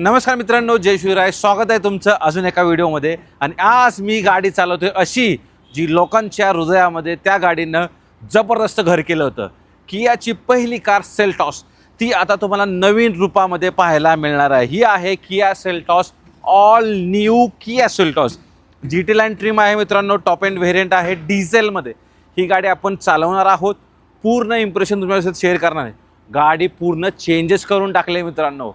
नमस्कार मित्रांनो, जय शिवराय. स्वागत आहे तुमचं अजून एका व्हिडिओमध्ये. आणि आज मी गाडी चालवतोय अशी जी लोकांच्या हृदयामध्ये त्या गाडीनं जबरदस्त घर केलं होतं. कियाची पहिली कार सेल्टॉस, ती आता तुम्हाला नवीन रूपामध्ये पाहायला मिळणार आहे. ही आहे Kia Seltos, all new Kia Seltos. GT line trim आहे मित्रांनो, टॉप एंड व्हेरियंट आहे डिझेलमध्ये. ही गाडी आपण चालवणार आहोत. पूर्ण इम्प्रेशन तुमच्यासोबत शेअर करणार आहे. गाडी पूर्ण चेंजेस करून टाकले मित्रांनो.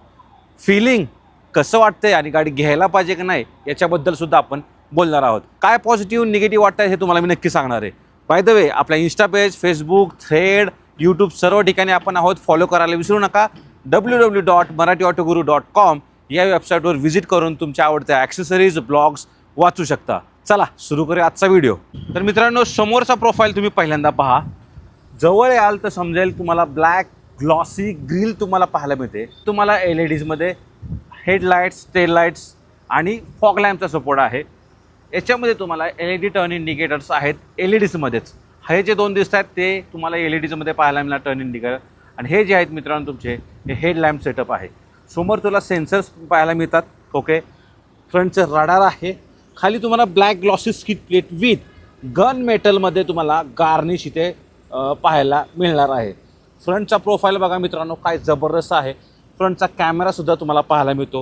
फीलिंग कसं वाटतंय आणि गाडी घ्यायला पाहिजे की नाही याच्याबद्दल सुद्धा आपण बोलणार आहोत. काय पॉझिटिव्ह निगेटिव्ह वाटतंय हे तुम्हाला मी नक्की सांगणार आहे. बाय द वे, आपल्या Insta page, Facebook, thread, YouTube सर्व ठिकाणी आपण आहोत. फॉलो करायला विसरू नका. www.marathiotoGuru.com या वेबसाईटवर व्हिजिट करून तुमच्या आवडत्या ॲक्सेसरीज, ब्लॉग्स वाचू शकता. चला सुरू करूया आजचा व्हिडिओ. तर मित्रांनो, समोरचा प्रोफाईल तुम्ही पहिल्यांदा पहा. जवळ याल तर समजेल तुम्हाला ब्लॅक ग्लॉसी ग्रिल तुम्हाला पाहायला मिळते. तुम्हाला LEDजमध्ये हेडलाईट्स, टेल लाईट्स आणि फॉग लॅम्पचा सपोर्ट आहे. याच्यामध्ये तुम्हाला LED टर्न इंडिकेटर्स आहेत LEDजमध्येच. हे जे दोन दिसत आहेत ते तुम्हाला LEDजमध्ये पाहायला मिळणार टर्न इंडिकेटर. आणि हे जे आहेत मित्रांनो तुमचे हे हेडलॅम्प सेटअप आहे. समोर तुला सेन्सर्स पाहायला मिळतात. ओके, फ्रंटचं रडार आहे. खाली तुम्हाला black glossy skid plate with gun मेटलमध्ये तुम्हाला गार्निश इथे पाहायला मिळणार आहे. फ्रंटचा प्रोफाईल बघा मित्रांनो, काय जबरदस्त आहे. फ्रंटचा कॅमेरासुद्धा तुम्हाला पाहायला मिळतो.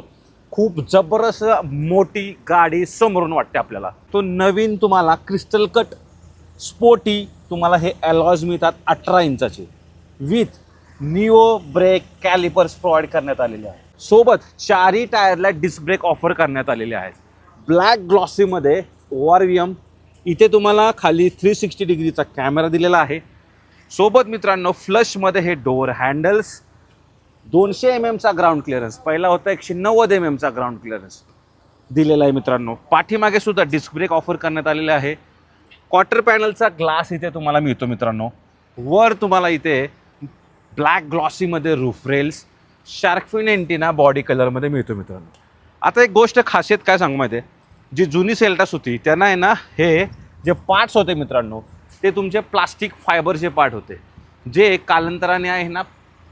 खूप जबरदस्त मोठी गाडी समोरून वाटते आपल्याला. तो नवीन तुम्हाला क्रिस्टल कट स्पोर्टी तुम्हाला हे अलॉयज मिळतात 18 इंचाचे with neo break callipers provide करण्यात आलेले आहे. सोबत चारही टायरला डिस्क ब्रेक ऑफर करण्यात आलेले आहेत. ब्लॅक ग्लॉसीमध्ये ORVM इथे तुम्हाला खाली 360 डिग्रीचा कॅमेरा दिलेला आहे. सोबत मित्रांनो फ्लशमध्ये हे door handles, 200 mm ground clearance, पहिला होता 190 mm ग्राउंड क्लिअरन्स दिलेला आहे मित्रांनो. पाठीमागे सुद्धा डिस्क ब्रेक ऑफर करण्यात आलेले आहे. क्वार्टर पॅनलचा ग्लास इथे तुम्हाला मिळतो मित्रांनो. वर तुम्हाला इथे ब्लॅक ग्लॉसीमध्ये roof rails, sharkfin antenna body कलरमध्ये मिळतो मित्रांनो. आता एक गोष्ट खासियत काय सांगू माहिती आहे, जी जुनी सेल्टॉस होती त्यांना आहे ना, हे जे पार्ट्स होते मित्रांनो ते तुमचे प्लास्टिक फायबरचे पार्ट होते, जे कालांतराने आहे ना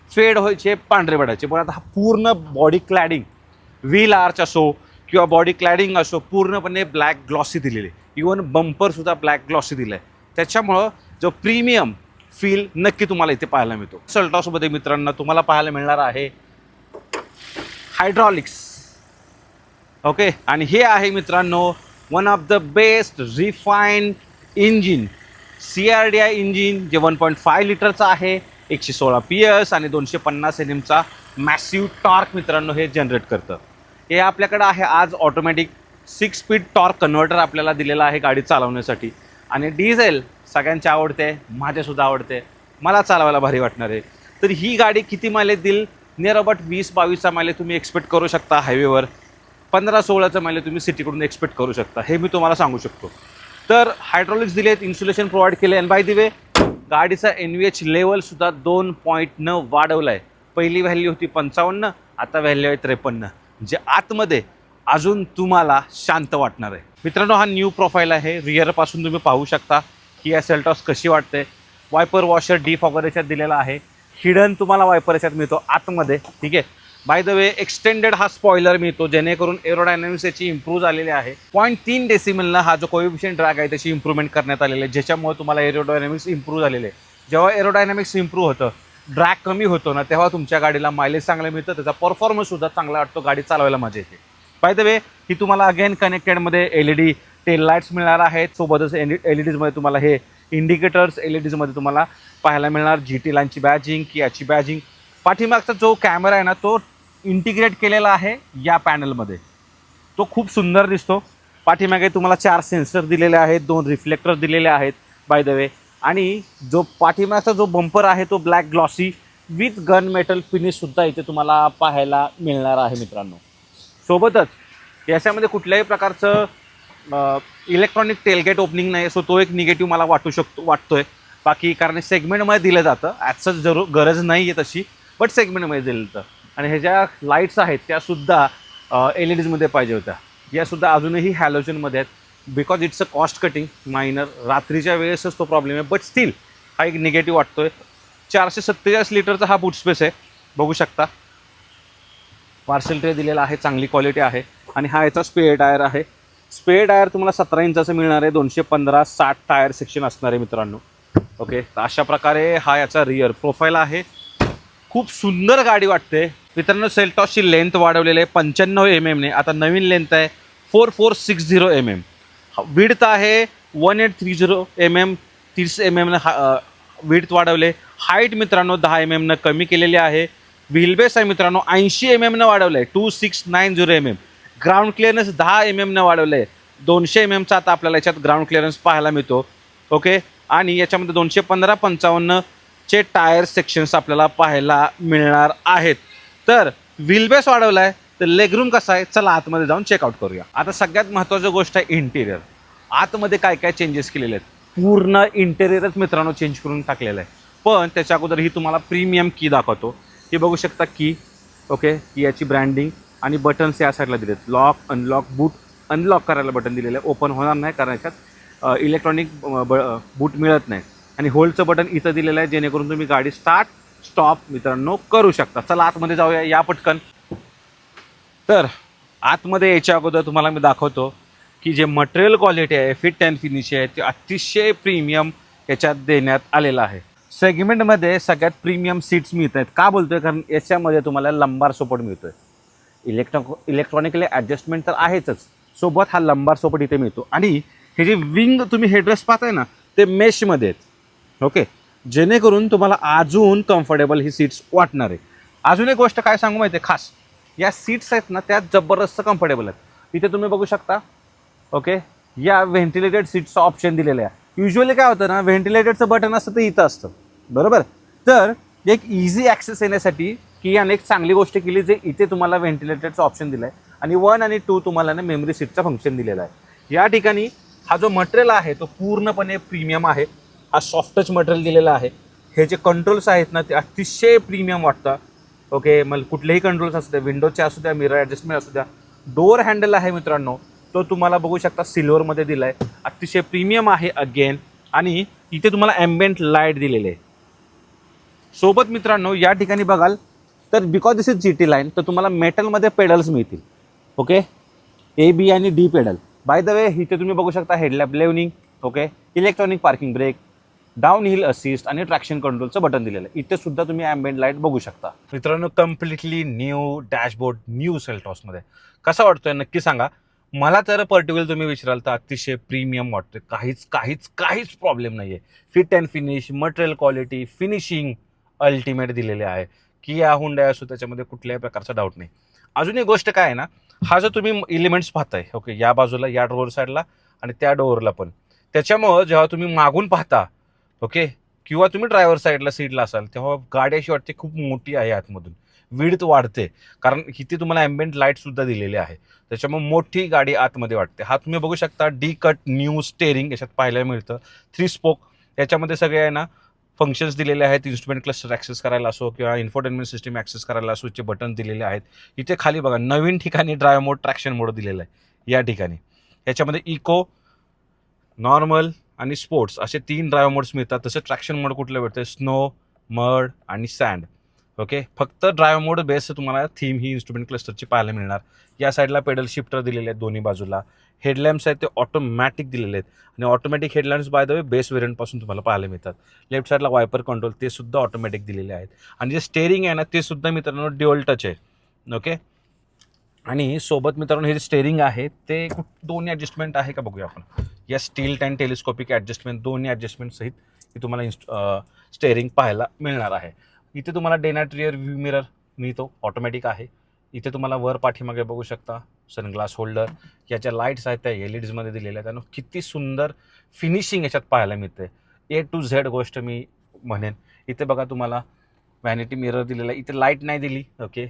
फेड व्हायचे, पांढरे पडायचे. पण आता हा पूर्ण बॉडी क्लॅडिंग, व्हील आर्च असो किंवा बॉडी क्लॅडिंग असो, पूर्णपणे ब्लॅक ग्लॉसी दिलेली. इवन बंपरसुद्धा ब्लॅक ग्लॉसी दिलं आहे. त्याच्यामुळं जो प्रीमियम फील नक्की तुम्हाला इथे पाहायला मिळतो. सेल्टॉसमध्ये मित्रांनो तुम्हाला पाहायला मिळणार आहे हायड्रॉलिक्स. ओके, आणि हे आहे मित्रांनो one of the best refined engine, CRDI engine, जे 1.5 लिटरचं आहे, 116 PS आणि 250 Nmचा मॅसिव्ह टॉर्क मित्रांनो हे जनरेट करतं. हे आपल्याकडं आहे आज ऑटोमॅटिक 6 स्पीड टॉर्क कन्व्हर्टर आपल्याला दिलेला आहे गाडी चालवण्यासाठी. आणि डिझेल सगळ्यांची आवडते, माझ्यासुद्धा आवडते, मला चालवायला भारी वाटणार आहे. तर ही गाडी किती मायलेज देईल? नियर अबाउट 20-22चा मायलेज तुम्ही एक्सपेक्ट करू शकता हायवेवर. 15-16चा मायलेज तुम्ही सिटीकडून एक्सपेक्ट करू शकता, हे मी तुम्हाला सांगू शकतो. तर हायड्रॉलिक्स दिले आहेत, इन्सुलेशन प्रोव्हाइड केले. आणि बाय द वे, गाडीचा NVH लेवलसुद्धा 2 पॉईंटनं वाढवला आहे. पहिली व्हॅल्यू होती 55, आता व्हॅल्यू आहे 53, जे आतमध्ये अजून तुम्हाला शांत वाटणार आहे. मित्रांनो, हा न्यू प्रोफाईल आहे. रिअरपासून तुम्ही पाहू शकता की या सेल्टॉस कशी वाटते. वायपर वॉशर डिफॉगर याच्यात दिलेला आहे. हिडन तुम्हाला वायपर याच्यात मिळतो आतमध्ये. ठीक आहे. बाय द वे, एक्सटेंडेड हा स्पॉइलर मिळतो, जेणेकरून एरोडायनॅमिक्स याची इम्प्रूव्ह झालेली आहे. 0.3 डेसिमलला हा जो कोएफिशियंट ड्रॅग आहे त्याची इम्प्रूव्हमेंट करण्यात आलेली आहे, ज्याच्यामुळे तुम्हाला एरोडायनॅमिक्स इम्प्रूव्ह झालेले आहे. जेव्हा एरोडायनॅमिक्स इम्प्रूव्ह होतं, ड्रॅग कमी होतो ना, तेव्हा तुमच्या गाडीला मायलेज चांगलं मिळतं, त्याचा परफॉर्मन्ससुद्धा चांगला वाटतो, गाडी चालवायला मजा येते. बाय द वे, ही तुम्हाला अगेन कनेक्टेडमध्ये LED टेल लाईट्स मिळणार आहेत. सोबतच LEDजमध्ये तुम्हाला हे इंडिकेटर्स LEDजमध्ये तुम्हाला पाहायला मिळणार. GT लाईनची बॅजिंग, कियाची बॅजिंग. पाठीमागचा जो कॅमेरा आहे ना, तो इंटिग्रेट केलेला आहे या पॅनलमध्ये, तो खूप सुंदर दिसतो. पाठीमागे तुम्हाला 4 सेन्सर दिलेले आहेत, 2 रिफ्लेक्टर दिलेले आहेत बाय द वे. आणि जो पाठीमागचा जो बंपर आहे तो black glossy with gun metal फिनिशसुद्धा इथे तुम्हाला पाहायला मिळणार आहे मित्रांनो. सोबतच याच्यामध्ये कुठल्याही प्रकारचं इलेक्ट्रॉनिक टेलगेट ओपनिंग नाही, सो तो एक निगेटिव्ह मला वाटतोय. बाकी कारण सेगमेंटमध्ये दिलं जातं, ॲज सच गरज नाही आहे तशी, बट सेगमेंटमध्ये दिलं जातं. आणि ह्या ज्या लाईट्स आहेत त्यासुद्धा LEDजमध्ये पाहिजे होत्या. यासुद्धा अजूनही हॅलोजनमध्ये आहेत, because it's a cost cutting minor. रात्रीच्या वेळेसच तो प्रॉब्लेम आहे, बट स्टील हा एक निगेटिव्ह वाटतोय. 447 लिटरचा हा बूट स्पेस आहे, बघू शकता. पार्सल ट्रे दिलेला आहे, चांगली क्वालिटी आहे. आणि हा याचा स्पेअर टायर आहे. स्पेअर टायर तुम्हाला 17 इंचाचं मिळणार आहे. 215/60 टायर सेक्शन असणार आहे मित्रांनो. ओके, तर अशा प्रकारे हा याचा रिअर प्रोफाईल आहे. खूप सुंदर गाडी वाटते मित्रांनो. सेल्टॉसची लेंथ वाढवलेली आहे 95 mm ने. आता नवीन लेंथ आहे 4460 mm. विड्थ आहे 1830 mm. 30 mm विड्थ वाढवले. हाईट मित्रांनो 10 mm न कमी केलेली आहे. व्हीलबेस आहे मित्रांनो 80 mm न वाढवलं आहे 2690 mm. ग्राउंड क्लिअरन्स 10 mm न वाढवलं आहे. 200 mm चा आता आपल्याला याच्यात ग्राउंड क्लिअरन्स पाहायला मिळतो. ओके, आणि याच्यामध्ये 215-55 चे टायर सेक्शन्स आपल्याला पाहायला मिळणार आहेत. तर व्हीलबेस वाढवला आहे, तर लेगरूम कसा आहे चला आतमध्ये जाऊन चेकआउट करूया. आता सगळ्यात महत्त्वाची गोष्ट आहे इंटिरियर. आतमध्ये काय काय चेंजेस केलेले आहेत. पूर्ण इंटेरियरच मित्रांनो चेंज करून टाकलेलं आहे. पण त्याच्या अगोदर ही तुम्हाला प्रीमियम की दाखवतो. ही बघू शकता की. ओके, की याची ब्रँडिंग आणि बटन्स या साईडला दिलेत. लॉक, अनलॉक, बूट अनलॉक करायला बटन दिलेलं आहे. ओपन होणार नाही कारण याच्यात इलेक्ट्रॉनिक बूट मिळत नाही. आणि होल्डचं बटन इथं दिलेलं आहे जेणेकरून तुम्ही गाडी स्टार्ट स्टॉप मित्रांनो करू शकता. चला आतमध्ये जाऊया या पटकन. तर आतमध्ये याच्या अगोदर तुम्हाला मी दाखवतो की जे मटेरियल क्वालिटी आहे, फिट अँड फिनिश आहे, ते अतिशय प्रीमियम याच्यात देण्यात आलेलं आहे. सेगमेंटमध्ये सगळ्यात प्रीमियम सीट्स मिळत आहेत. का बोलतोय, कारण याच्यामध्ये तुम्हाला लंबार सपोर्ट मिळतोय. इलेक्ट्रॉनिकली ॲडजस्टमेंट तर आहेच, सोबत हा लंबार सपोर्ट इथे मिळतो. आणि हे जे विंग तुम्ही हेडरेस्ट पाहताय ना, ते मेशमध्ये आहेत. ओके, जेणेकरून तुम्हाला अजून कम्फर्टेबल ही सीट्स वाटणार आहे. अजून एक गोष्ट काय सांगू माहिती आहे खास, या सीट्स आहेत ना त्या जबरदस्त कम्फर्टेबल आहेत. इथे तुम्ही बघू शकता. ओके, या व्हेंटिलेटेड सीट्सचं ऑप्शन दिलेलं आहे. युजली काय होतं ना, व्हेंटिलेटेडचं बटन असतं ते इथं असतं, बरोबर. तर एक इझी ॲक्सेस येण्यासाठी कियाने एक चांगली गोष्ट केली, जे इथे तुम्हाला व्हेंटिलेटेडचं ऑप्शन दिलं आहे. आणि 1 आणि 2 तुम्हाला ना मेमरी सीटचा फंक्शन दिलेला आहे. या ठिकाणी हा जो मटेरियल आहे तो पूर्णपणे प्रीमियम आहे. हा सॉफ्ट टच मटेरियल दिलेला आहे. हे जे कंट्रोल्स आहेत ना ते अतिशय प्रीमियम वाटतं. ओके, मग कुठलेही कंट्रोल्स असू द्या, विंडोचे असू द्या, मिरर ॲडजस्टमेंट असू द्या. डोअर हँडल आहे मित्रांनो, तो तुम्हाला बघू शकता सिल्वरमध्ये दिला आहे. अतिशय प्रीमियम आहे अगेन. आणि इथे तुम्हाला ॲम्बियंट लाईट दिलेले आहे सोबत मित्रांनो. या ठिकाणी बघाल तर because this is GT line, तर तुम्हाला मेटलमध्ये पेडल्स मिळतील. ओके, AB आणि D pedal. By the way इथे तुम्ही बघू शकता headlamp levelling. Okay, electronic parking brake, down hill assist आणि ट्रॅक्शन कंट्रोलचं बटन दिलेलं आहे. इथे सुद्धा तुम्ही ॲम्बियंट लाईट बघू शकता मित्रांनो. कम्प्लिटली न्यू डॅशबोर्ड न्यू सेल्टॉसमध्ये. कसा वाटतोय नक्की सांगा. मला तर पर्टिक्युलर तुम्ही विचाराल तर अतिशय प्रीमियम वाटतोय. काहीच प्रॉब्लेम नाही आहे. Fit and finish, material quality, finishing ultimate दिलेले आहे. किया हुंडाई असो त्याच्यामध्ये कुठल्याही प्रकारचा डाऊट नाही. अजून एक गोष्ट काय आहे ना, हा जो तुम्ही एलिमेंट्स पाहताय, ओके, या बाजूला या डोअर साईडला आणि त्या डोअरला पण, त्याच्यामुळं जेव्हा तुम्ही मागून पाहता, ओके, किंवा तुम्ही ड्रायव्हर साईडला सीटला असाल, तेव्हा गाडी अशी वाटते खूप मोठी आहे आतमधून. विड्थ वाढते कारण इथे तुम्हाला ॲम्बियंट लाईटसुद्धा दिलेले आहे. त्याच्यामुळे मोठी गाडी आतमध्ये वाटते. हा तुम्ही बघू शकता डी कट न्यू स्टेअरिंग याच्यात पाहायला मिळतं. 3 स्पोक याच्यामध्ये सगळे आहे ना फंक्शन्स दिलेले आहेत. इन्स्ट्रुमेंट क्लस्टर ॲक्सेस करायला असो किंवा इन्फोटेनमेंट सिस्टम ॲक्सेस करायला असो, चे बटन दिलेले आहेत. इथे खाली बघा नवीन ठिकाणी ड्रायव्ह मोड, ट्रॅक्शन मोड दिलेलं आहे. या ठिकाणी याच्यामध्ये इको, नॉर्मल आणि स्पोर्ट्स असे 3 ड्रायव्ह मोड्स मिळतात. तसं ट्रॅक्शन मोड कुठलं भेटतं, स्नो, मड आणि सँड. ओके, फक्त ड्रायव्ह मोड बेस तुम्हाला थीम ही इन्स्ट्रुमेंट क्लस्टरची पाहायला मिळणार. या साईडला पेडल शिफ्टर दिलेले आहेत दोन्ही बाजूला. हेडलॅम्प्स आहेत ते ऑटोमॅटिक दिलेले आहेत आणि automatic headlamps by the way base व्हेरियंटपासून तुम्हाला पाहायला मिळतात. लेफ्ट साईडला वायपर कंट्रोल ते सुद्धा ऑटोमॅटिक दिलेले आहेत. आणि जे स्टेअरिंग आहे ना ते सुद्धा मित्रांनो ड्युअल टच आहे. ओके, आणि सोबत मित्रांनो हे जे स्टेअरिंग आहे ते दोन्ही ॲडजस्टमेंट आहे का बघूया आपण. या स्टील अँड टेलिस्कोपिक ॲडजस्टमेंट, दोन्ही ॲडजस्टमेंट सहित ही तुम्हाला स्टेअरिंग पाहायला मिळणार आहे. इथे तुम्हाला day night rear view mirror मिळतो, ऑटोमॅटिक आहे. इथे तुम्हाला वर पाठीमागे बघू शकता सनग्लास होल्डर. याच्या लाईट्स आहेत त्या LEDsमध्ये दिलेल्या आहेत. त्यानं किती सुंदर फिनिशिंग याच्यात पाहायला मिळते. A to Z गोष्ट मी म्हणेन. इथे बघा तुम्हाला व्हॅनिटी मिरर दिलेला आहे. इथे लाईट नाही दिली. ओके,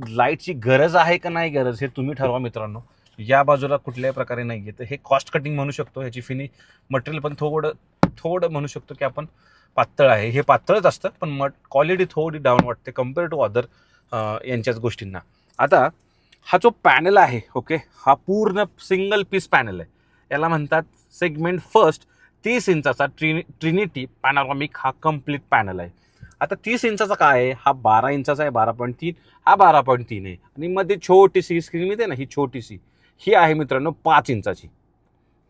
लाईटची गरज आहे का नाही गरज हे तुम्ही ठरवा मित्रांनो. या बाजूला कुठल्याही प्रकारे नाही आहे. तर हे कॉस्ट कटिंग म्हणू शकतो. ह्याची मटेरियल पण थोडं म्हणू शकतो की आपण पातळ आहे. हे पातळच असतं पण क्वालिटी थोडी डाऊन वाटते कम्पेअर टू अदर यांच्याच गोष्टींना. आता हा जो पॅनल आहे, ओके, हा पूर्ण सिंगल पीस पॅनल आहे. याला म्हणतात सेगमेंट फर्स्ट 30 इंचाचा ट्रिनिटी पॅनोरामिक हा कम्प्लीट पॅनल आहे. आता 30 इंचाचा काय आहे, हा 12 इंचाचा आहे, 12.3, हा 12.3 आहे आणि मध्ये छोटीशी स्क्रीन मिळते ना, ही छोटीशी, ही आहे मित्रांनो 5 इंचाची.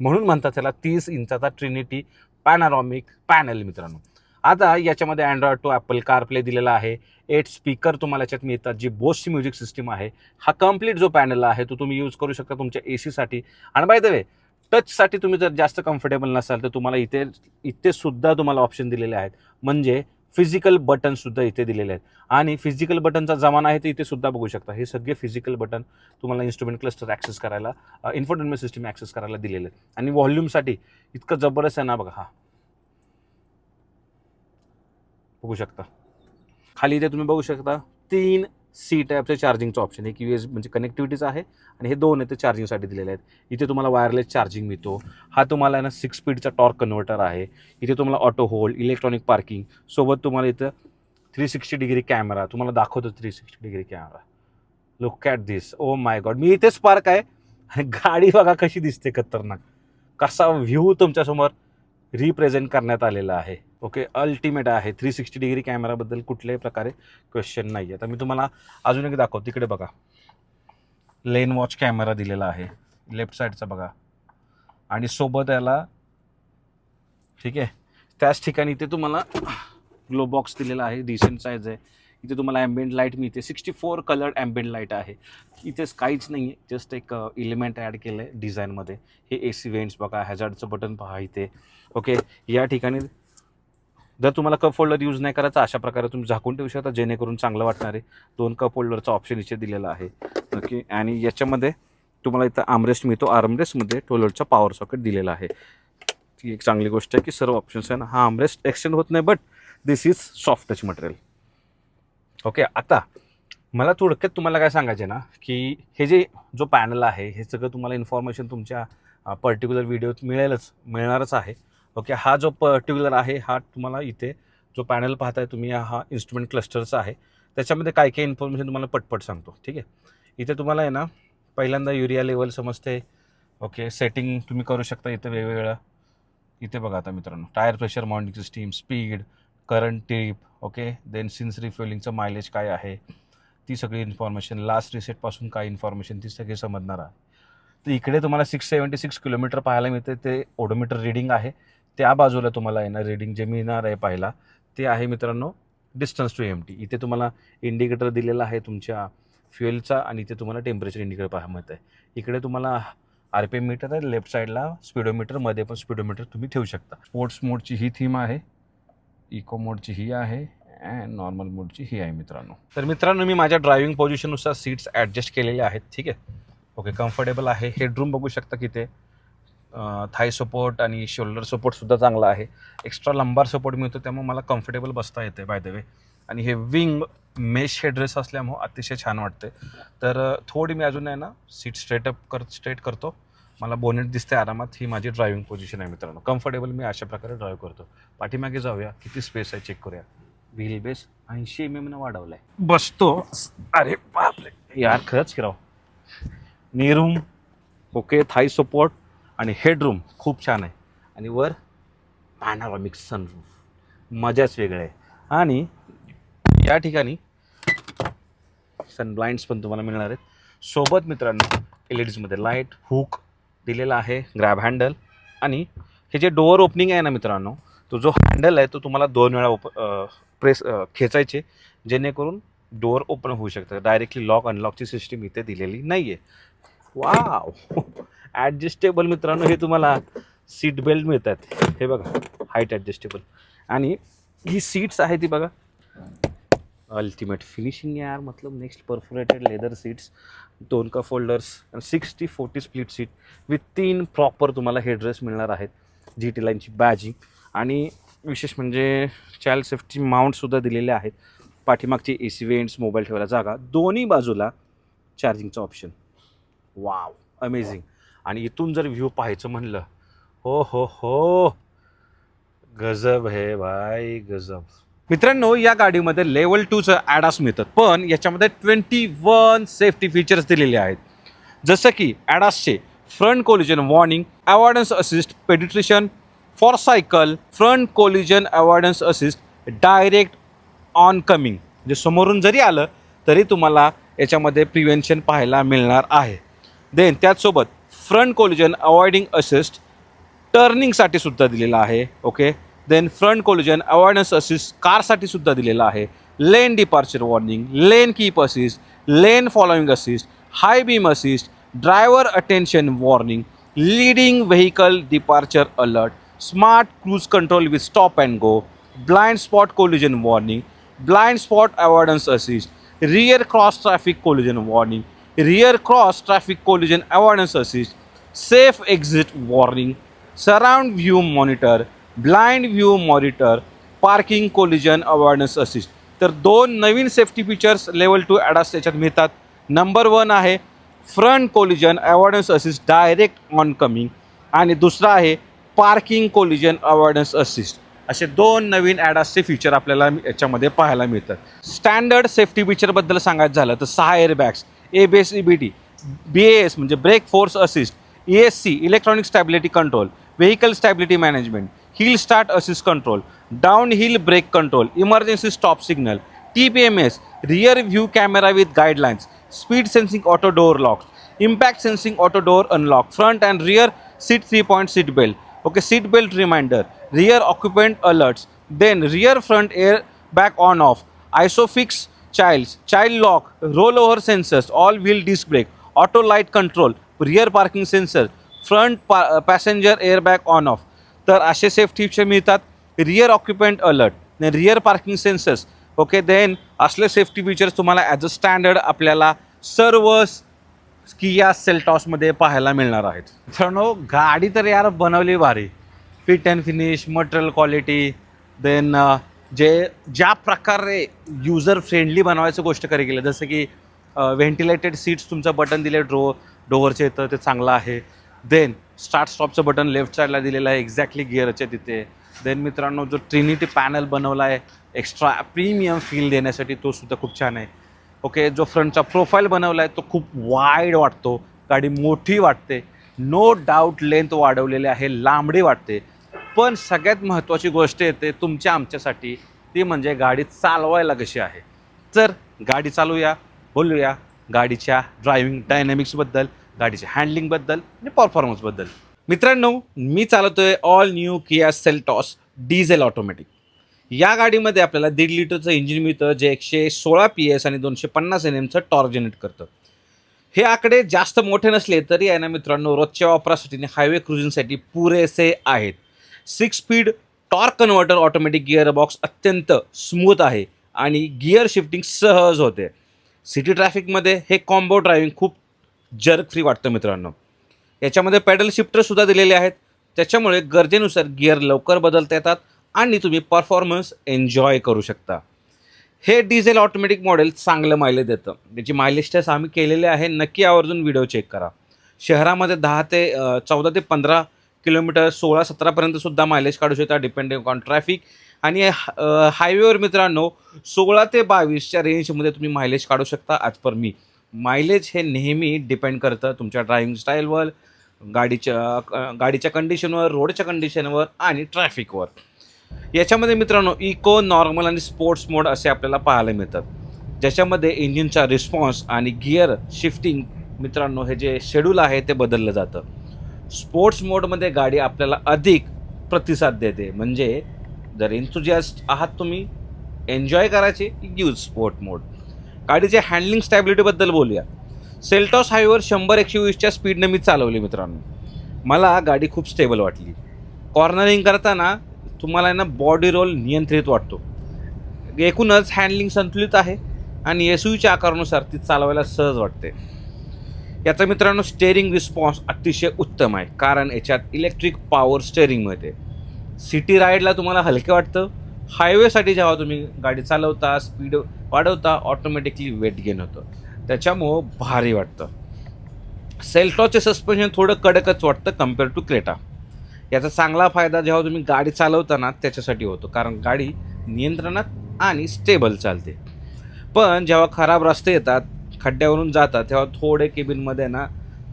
म्हणून म्हणतात त्याला 30 इंचाचा ट्रिनिटी पॅनारॉमिक पॅनल मित्रांनो. आता याच्यामध्ये अँड्रॉइड टू ॲपल कारप्ले दिलेला आहे, 8 स्पीकर तुम्हाला याच्यात मिळतात, जी बोसची म्युझिक सिस्टीम आहे. हा कम्प्लीट जो पॅनल आहे तो तुम्ही यूज करू शकता तुमच्या एसीसाठी. आणि बाय द वे टचसाठी तुम्ही जर जास्त कम्फर्टेबल नसाल तर तुम्हाला इथे सुद्धा तुम्हाला ऑप्शन दिलेले आहेत, म्हणजे फिजिकल बटन सुद्धा इथे दिलेले आहेत. आणि फिजिकल बटनचा जमाना आहे तर इथे सुद्धा बघू शकता, हे सगळे फिजिकल बटन तुम्हाला इन्स्ट्रुमेंट क्लस्टर ॲक्सेस करायला, इन्फोटेनमेंट सिस्टीम ॲक्सेस करायला दिलेले आहेत. आणि व्हॉल्यूमसाठी इतकं जबरदस्त आहे ना बघा, हा बघू शकता. खाली इथे तुम्ही बघू शकता 3 सी टाईपचे चार्जिंगचं ऑप्शन, एक US म्हणजे कनेक्टिव्हिटीचं आहे आणि हे 2 आहे ते चार्जिंगसाठी दिलेले आहेत. इथे तुम्हाला वायरलेस चार्जिंग मिळतो. हा तुम्हाला ना 6 स्पीडचा टॉर्क कन्व्हर्टर आहे. इथे तुम्हाला ऑटो होल्ड, इलेक्ट्रॉनिक पार्किंग सोबत तुम्हाला इथं 360 डिग्री कॅमेरा तुम्हाला दाखवतो, 360 degree camera. Look at this, oh my god. मी इथेच पार्क आहे आणि गाडी बघा कशी दिसते खतरनाक, कसा व्ह्यू तुमच्यासमोर रिप्रेझेंट करण्यात आलेला आहे. ओके, अल्टिमेट आहे. 360 डिग्री कॅमेराबद्दल कुठल्याही प्रकारे क्वेश्चन नाही आहे. तर मी तुम्हाला अजून एक दाखवतो, तिकडे बघा लेन वॉच कॅमेरा दिलेला आहे लेफ्ट साईडचा बघा, आणि सोबत याला ठीक आहे त्याच ठिकाणी इथे तुम्हाला ग्लो बॉक्स दिलेला आहे, डिसेंट साईज आहे. इथे तुम्हाला ॲम्बियंट लाईट मिळते, 64 कलर्ड ॲम्बियंट लाईट आहे. इथेच काहीच नाही आहे, जस्ट एक एलिमेंट ॲड केलं आहे डिझाईनमध्ये. हे AC वेंट्स बघा, हॅझार्डचं बटन पहा इथे. ओके, या ठिकाणी जर तुम्हाला कप होल्डर यूज नाही करायचा, अशा प्रकारे तुम्ही झाकून ठेवू शकता, जेणेकरून चांगलं वाटणार आहे. 2 कप होल्डरचा ऑप्शन इथे दिलेला आहे. ओके, आणि याच्यामध्ये तुम्हाला इथं आर्मरेस्ट मिळतो, आर्मरेस्टमध्ये 12 पॉवर सॉकेट दिलेला आहे. ती एक चांगली गोष्ट आहे की सर्व ऑप्शन्स आहे ना, हा आर्मरेस्ट एक्सटेंड होत नाही, but this is soft touch material. Okay, आता मला थोडक्यात तुम्हाला काय सांगायचं ना, की हे जो पॅनल आहे हे सगळं तुम्हाला इन्फॉर्मेशन तुमच्या पर्टिक्युलर व्हिडिओत मिळणारच आहे. ओके, हा जो पर्टिक्युलर आहे हा तुम्हाला इथे जो पॅनल पाहताय तुम्ही, हा इन्स्ट्रुमेंट क्लस्टरचा आहे. त्याच्यामध्ये काय काय इन्फॉर्मेशन तुम्हाला पटपट सांगतो. ठीक आहे, इथे तुम्हाला आहे ना पहिल्यांदा युरिया लेवल समजते. ओके, सेटिंग तुम्ही करू शकता इथे वेगवेगळं. इथे बघा आता मित्रांनो, tyre pressure monitoring system, speed, current trip, okay, then since रिफ्युलिंगचं मायलेज काय आहे, ती सगळी इन्फॉर्मेशन, लास्ट रिसेटपासून काय इन्फॉर्मेशन, ती सगळी समजणार आहे. तर इकडे तुम्हाला 676 किलोमीटर पाहायला मिळते, ते ओडोमीटर रिडिंग आहे. त्या बाजूला तुम्हाला येणार रिडिंग जे मिळणार आहे पाहायला, ते आहे मित्रांनो डिस्टन्स टू एम्प्टी. इथे तुम्हाला इंडिकेटर दिलेला आहे तुमच्या फ्युएलचा, आणि इथे तुम्हाला टेम्परेचर इंडिकेटर पाहायला मिळत आहे. इकडे तुम्हाला RPM मीटर आहे, लेफ्ट साईडला स्पीडोमीटरमध्ये पण स्पीडोमीटर तुम्ही ठेवू शकता. स्पोर्ट्स मोडची ही थीम आहे, इको मोडची ही आहे, अँड नॉर्मल मोडची ही आहे मित्रांनो. तर मित्रांनो, मी माझ्या ड्रायव्हिंग पोझिशननुसार सीट्स ॲडजस्ट केलेले आहेत. ठीक आहे, ओके, कम्फर्टेबल आहे. हेडरूम बघू शकता की ते थाय सपोर्ट आणि शोल्डर सपोर्टसुद्धा चांगला आहे. एक्स्ट्रा लंबार सपोर्ट मिळतो, त्यामुळे मला कम्फर्टेबल बसता येते बाय द वे. आणि हे विंग मेश हेडरेस असल्यामुळं अतिशय छान वाटते. तर थोडी मी अजून आहे ना सीट स्ट्रेट करतो, मला बोनेट दिसते आरामात. ही माझी ड्रायव्हिंग पोझिशन आहे मित्रांनो. कम्फर्टेबल मी अशा प्रकारे ड्राईव्ह करतो. पाठीमागे जाऊया, किती स्पेस आहे चेक करूया. व्हील बेस 80 mm वाढवला आहे. बसतो, अरे बापरे यार, खरंच की राव. नीरूम ओके, थाई सपोर्ट आणि हेडरूम खूप छान आहे. आणि वर पॅनोरामिक सनरूफ, मजाच वेगळं आहे. आणि या ठिकाणी सन ब्लाइंड्स पण तुम्हाला मिळणार आहेत. सोबत मित्रांनो LEDsमध्ये लाईट हुक दिलेला आहे, ग्रॅब हँडल. आणि हे जे डोअर ओपनिंग आहे ना मित्रांनो, तो जो हँडल आहे तो तुम्हाला 2 वेळा खेचायचे, जेणेकरून डोअर ओपन होऊ शकतं. डायरेक्टली लॉक अनलॉकची सिस्टीम इथे दिलेली नाही आहे. वाव, ॲडजस्टेबल मित्रांनो. हे तुम्हाला सीट बेल्ट मिळतात, हे बघा, हाईट ॲडजस्टेबल. आणि ही सीट्स आहे ती बघा, अल्टिमेट फिनिशिंग यार, मतलब next perforated leather seats, 2 cup holders, 60-40 split seat with 3 proper तुम्हाला हेडरेस्ट मिळणार आहेत. GT लाईनची बॅजिंग, आणि विशेष म्हणजे चाइल्ड सेफ्टी माउंटसुद्धा दिलेले आहेत. पाठीमागची AC वेंट्स, मोबाईल ठेवायला जागा, दोन्ही बाजूला चार्जिंगचं ऑप्शन. Wow, amazing. आणि इथून जर व्ह्यू पाहायचं म्हणलं, हो हो हो, गजब है भाई, गजब. मित्रांनो, या गाडीमध्ये लेवल 2चं ॲडास मिळतात, पण याच्यामध्ये 21 सेफ्टी फीचर्स दिलेले आहेत. जसं की ॲडासचे front collision warning, avoidance assist, pedestrian for cycle, front collision avoidance assist, direct on coming, म्हणजे समोरून जरी आलं तरी तुम्हाला याच्यामध्ये प्रिव्हेन्शन पाहायला मिळणार आहे. देन त्याचसोबत फ्रंट कोलिजन अवॉइडिंग असिस्ट टर्निंगसाठी सुद्धा दिलेला आहे. Okay, then front collision avoidance assist कारसाठी सुद्धा दिलेला आहे. Lane departure warning, lane keep assist, lane following assist, high beam assist, driver attention warning, leading vehicle departure alert, smart cruise control with stop and go, blind spot collision warning, blind spot avoidance assist, rear cross traffic collision warning, rear cross traffic collision avoidance assist, safe exit warning, surround view monitor, blind view monitor, parking collision avoidance assist. तर 2 नवीन safety features level 2 ADAS त्याच्यात मिळतात. Number 1 आहे front collision avoidance assist direct on coming, आणि दुसरा आहे parking collision avoidance assist. असे 2 नवीन ॲडासचे feature आपल्याला याच्यामध्ये पाहायला मिळतात. स्टँडर्ड सेफ्टी फीचरबद्दल सांगायचं झालं तर 6 एअरबॅग्स, ABS EBD, BAS म्हणजे brake force assist, ESC electronic stability control, vehicle stability management, hill start assist control, down hill brake control, emergency stop signal, TPMS rear view camera with guidelines, speed sensing auto door locks, impact sensing auto door unlock, front and rear seat 3-point seat belt, okay, seat belt reminder, rear occupant alerts, then rear front air bag on off, isofix child lock, role over sensors, all wheel disc brake, auto light control, rear parking sensor, front passenger airbag on off. तर असे safety feature मिळतात. Rear occupant alert, rear parking sensors, okay, then असले safety features तुम्हाला as a standard आपल्याला सर्व KIA सेल्टॉसमध्ये पाहायला मिळणार आहेत. मित्रांनो, गाडी तर यार बनवली भारी, fit and finish, material quality, then ज्या प्रकारे युजर फ्रेंडली बनवायचं गोष्ट करी गेलं, जसं की व्हेंटिलेटेड सीट्स तुमचं बटन दिले डोअरचे येतं ते चांगलं आहे. देन स्टार्ट स्टॉपचं बटन लेफ्ट साईडला दिलेलं आहे एक्झॅक्टली गिअरच्या तिथे. देन मित्रांनो, जो ट्रिनिटी पॅनल बनवला आहे एक्स्ट्रा प्रीमियम फील देण्यासाठी तो सुद्धा खूप छान आहे. ओके, जो फ्रंटचा प्रोफाईल बनवला आहे तो खूप वाईड वाटतो, गाडी मोठी वाटते, नो डाऊट लेंथ वाढवलेली आहे, लांबडी वाटते. पण सगळ्यात महत्त्वाची गोष्ट येते तुमच्या आमच्यासाठी, ती म्हणजे गाडी चालवायला कशी आहे. तर गाडी चालूया, बोलूया गाडीच्या ड्रायव्हिंग डायनॅमिक्सबद्दल, गाडीच्या हँडलिंगबद्दल आणि परफॉर्मन्सबद्दल. मित्रांनो, मी चालवतोय all new Kia Seltos diesel automatic. या गाडीमध्ये आपल्याला 1.5 लिटरचं इंजिन मिळतं, जे 116 PS आणि 250 NMचं टॉर्क जनरेट करतं. हे आकडे जास्त मोठे नसले तरी आहे ना मित्रांनो, रोजच्या वापरासाठी आणि हायवे क्रुझिंगसाठी पुरेसे आहेत. 6 speed torque converter automatic gearbox अत्यंत स्मूथ आहे आणि गिअर शिफ्टिंग सहज होते. सिटी ट्रॅफिकमध्ये हे कॉम्बो ड्रायव्हिंग खूप जर्क फ्री वाटतं मित्रांनो. याच्यामध्ये पेडल शिफ्टरसुद्धा दिलेले आहेत, त्याच्यामुळे गरजेनुसार गिअर लवकर बदलता येतात आणि तुम्ही परफॉर्मन्स एन्जॉय करू शकता. हे डिझेल ऑटोमॅटिक मॉडेल चांगलं मायलेज देतं. त्याची मायलेज टेस्ट आम्ही केलेले आहे, नक्की आवर्जून व्हिडिओ चेक करा. शहरामध्ये 14 ते 15 किलोमीटर 16-17पर्यंतसुद्धा मायलेज काढू शकता डिपेंडिंग ऑन ट्रॅफिक. आणि हायवेवर मित्रांनो 16 ते 22च्या रेंजमध्ये तुम्ही मायलेज काढू शकता. ॲज पर मी, मायलेज हे नेहमी डिपेंड करतं तुमच्या ड्रायव्हिंग स्टाईलवर, गाडीच्या कंडिशनवर, रोडच्या कंडिशनवर आणि ट्रॅफिकवर. याच्यामध्ये मित्रांनो इको, नॉर्मल आणि स्पोर्ट्स मोड असे आपल्याला पाहायला मिळतात, ज्याच्यामध्ये इंजिनचा रिस्पॉन्स आणि गिअर शिफ्टिंग मित्रांनो हे जे शेड्यूल आहे ते बदललं जातं. स्पोर्ट्स मोडमध्ये गाडी आपल्याला अधिक प्रतिसाद देते, म्हणजे जर एन्थुजियास्ट आहात तुम्ही, एन्जॉय करायचे, यूज स्पोर्ट मोड. गाडीच्या हँडलिंग स्टॅबिलिटीबद्दल बोलूया. सेल्टॉस हायवेवर 100-120च्या स्पीडनं मी चालवली मित्रांनो. मला गाडी खूप स्टेबल वाटली. कॉर्नरिंग करताना तुम्हाला ना बॉडी रोल नियंत्रित वाटतो. एकूणच हँडलिंग संतुलित आहे आणि SUVच्या आकारानुसार ती चालवायला सहज वाटते. याचा मित्रांनो स्टेअरिंग रिस्पॉन्स अतिशय उत्तम आहे, कारण याच्यात इलेक्ट्रिक पॉवर स्टेअरिंग मिळते. सिटी राईडला तुम्हाला हलके वाटतं, हायवेसाठी जेव्हा तुम्ही गाडी चालवता, स्पीड वाढवता, ऑटोमॅटिकली वेट गेन होतं, त्याच्यामुळं भारी वाटतं. सेल्टॉसचे सस्पेन्शन थोडं कडकच वाटतं कम्पेअर टू क्रेटा. याचा चांगला फायदा जेव्हा तुम्ही गाडी चालवताना त्याच्यासाठी होतो, कारण गाडी नियंत्रणात आणि स्टेबल चालते. पण जेव्हा खराब रस्ते येतात, खड्ड्यावरून जातात, तेव्हा थोडे केबिनमध्ये ना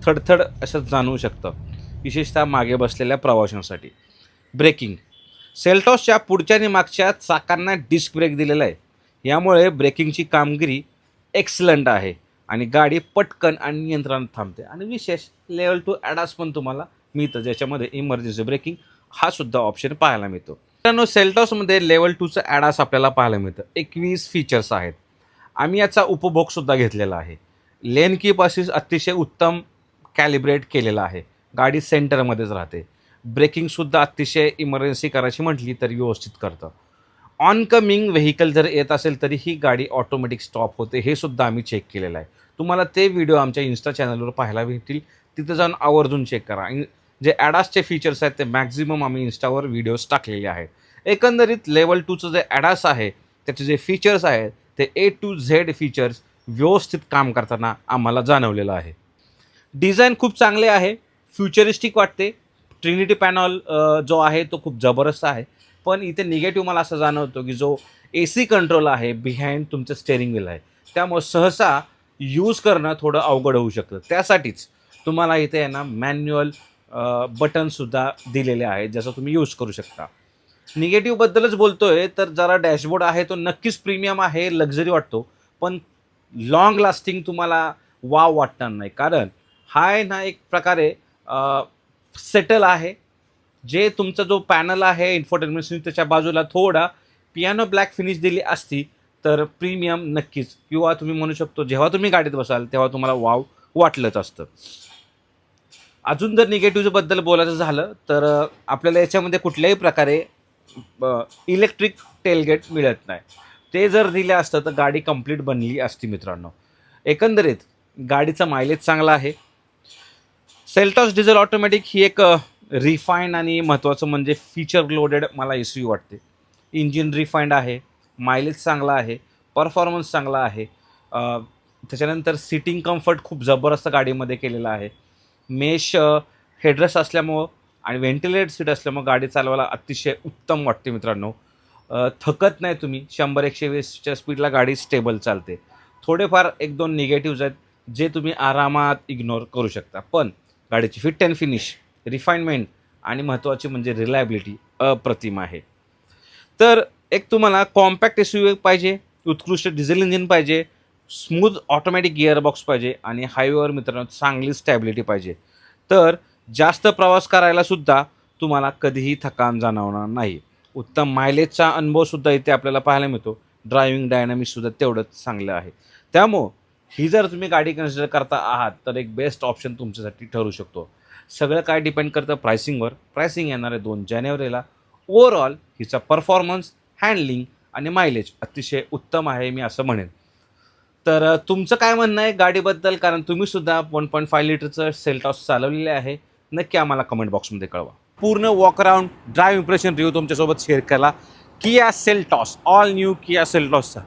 थडथड असं जाणवू शकतं, विशेषतः मागे बसलेल्या प्रवाशांसाठी. ब्रेकिंग, सेल्टॉसच्या पुढच्या आणि मागच्या चाकांना डिस्क ब्रेक दिलेला आहे. यामुळे ब्रेकिंगची कामगिरी एक्सलंट आहे आणि गाडी पटकन आणि नियंत्रणात थांबते. आणि विशेष लेवल 2 ॲडास पण तुम्हाला मिळतं, ज्याच्यामध्ये इमर्जन्सी ब्रेकिंग हा सुद्धा ऑप्शन पाहायला मिळतो. मित्रांनो, सेल्टॉसमध्ये लेवल 2चं ॲडास आपल्याला पाहायला मिळतं. 21 फीचर्स आहेत. आम्ही याचा उपभोगसुद्धा घेतलेला आहे. लेन कीप असिस्ट अतिशय उत्तम कॅलिब्रेट केलेला आहे. गाडी सेंटरमध्येच राहते. ब्रेकिंगसुद्धा अतिशय इमर्जन्सी करायची म्हटली तरी व्यवस्थित करतं. ऑनकमिंग व्हेकल जर येत असेल तरी ही गाडी ऑटोमॅटिक स्टॉप होते, हे सुद्धा आम्ही चेक केलेलं आहे. तुम्हाला ते व्हिडिओ आमच्या इन्स्टा चॅनलवर पाहायला भेटतील. तिथं जाऊन आवर्जून चेक करा. जे ॲडासचे फीचर्स आहेत ते मॅक्झिमम आम्ही इन्स्टावर व्हिडिओज टाकलेले आहेत. एकंदरीत लेवल 2चं जे ॲडास आहे त्याचे जे फीचर्स आहेत ते A to Z फीचर्स व्यवस्थित काम करताना आम्हाला जाणवलेलं आहे. डिझाईन खूप चांगले आहे, फ्युचरिस्टिक वाटते. ट्रिनिटी पॅनल जो आहे तो खूप जबरदस्त आहे. पण इथे निगेटिव्ह मला असं जाणवतो की जो AC कंट्रोल आहे बिहाइंड तुमचं स्टेअरिंग व्हील आहे, त्यामुळे सहसा यूज करणं थोडं अवघड होऊ शकतं. त्यासाठीच तुम्हाला इथे आहे ना मॅन्युअल बटनसुद्धा दिलेले आहेत, ज्याचा तुम्ही यूज करू शकता. निगेटिव्हबद्दलच बोलतोय तर जरा डॅशबोर्ड आहे तो नक्कीच प्रीमियम आहे, लक्झरी वाटतो. पण लाँग लास्टिंग तुम्हाला वाव वाटणार नाही, कारण हा आहे ना एक प्रकारे सेटल आहे. जे तुमचा जो पॅनल आहे इन्फोटेनमेंट सिस्टम त्याच्या बाजूला थोडा पियानो ब्लॅक फिनिश दिली असती तर प्रीमियम नक्कीच, किंवा तुम्ही म्हणू शकतो जेव्हा तुम्ही गाडीत बसाल तेव्हा तुम्हाला वाव वाटलंच असतं. अजून जर निगेटिव्हबद्दल बोलायचं झालं तर आपल्याला याच्यामध्ये कुठल्याही प्रकारे इलेक्ट्रिक टेलगेट मिळत नाही. ते जर दिलं असतं तर गाडी कंप्लीट बनली असती मित्रांनो. एकंदरीत गाडीचा मायलेज चांगला आहे. सेल्टॉस डिझेल ऑटोमॅटिक ही एक रिफाईंड आणि महत्त्वाचं म्हणजे फीचर लोडेड मला SUV वाटते. इंजिन रिफाईंड आहे, मायलेज चांगला आहे, परफॉर्मन्स चांगला आहे. त्याच्यानंतर सिटिंग कम्फर्ट खूप जबरदस्त गाडीमध्ये केलेला आहे. मेश हेडरेस्ट असल्यामुळं आणि व्हेंटिलेटेड सीट असल्यामुळं गाडी चालवायला अतिशय उत्तम वाटते मित्रांनो. थकत नाही तुम्ही. 100-120च्या स्पीडला गाडी स्टेबल चालते. थोडेफार 1-2 निगेटिव्हज आहेत जे तुम्ही आरामात इग्नोर करू शकता. पण गाडीची फिट अँड फिनिश, रिफाईनमेंट आणि महत्त्वाची म्हणजे रिलायबिलिटी अप्रतिम आहे. तर एक तुम्हाला कॉम्पॅक्ट SUV पाहिजे, उत्कृष्ट डिझेल इंजिन पाहिजे, स्मूथ ऑटोमॅटिक गिअरबॉक्स पाहिजे आणि हायवेवर मित्रांनो चांगली स्टॅबिलिटी पाहिजे. तर जास्त प्रवास करायलासुद्धा तुम्हाला कधीही थकान जाणवणार नाही. उत्तम मायलेजचा अनुभवसुद्धा इथे आपल्याला पाहायला मिळतो. ड्रायव्हिंग डायनॅमिक्ससुद्धा तेवढंच चांगलं आहे. त्यामुळं ही जर तुम्ही गाडी कन्सिडर करता आहात तर एक बेस्ट ऑप्शन तुमच्यासाठी ठरू शकतो. सगळं काय डिपेंड करतं प्रायसिंगवर. प्रायसिंग येणार आहे 2 जानेवारीला. ओव्हरऑल हिचा परफॉर्मन्स, हँडलिंग आणि मायलेज अतिशय उत्तम आहे मी असं म्हणेन. तर तुमचं काय म्हणणं आहे गाडीबद्दल, कारण तुम्हीसुद्धा 1.5 लिटरचं सेल्टॉस चालवलेले आहे, नक्की आम्हाला कमेंट बॉक्समध्ये कळवा. पूर्ण walk around drive impression review तुमच्यासोबत शेअर केला Kia Seltos, all new Kia सेल्टॉसचा.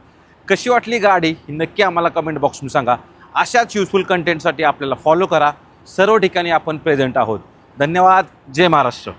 कशी वाटली गाडी ही नक्की आम्हाला कमेंट बॉक्समध्ये सांगा. अशाच युजफुल कंटेंटसाठी आपल्याला फॉलो करा. सर्व ठिकाणी आपण प्रेझेंट आहोत. धन्यवाद. जय महाराष्ट्र.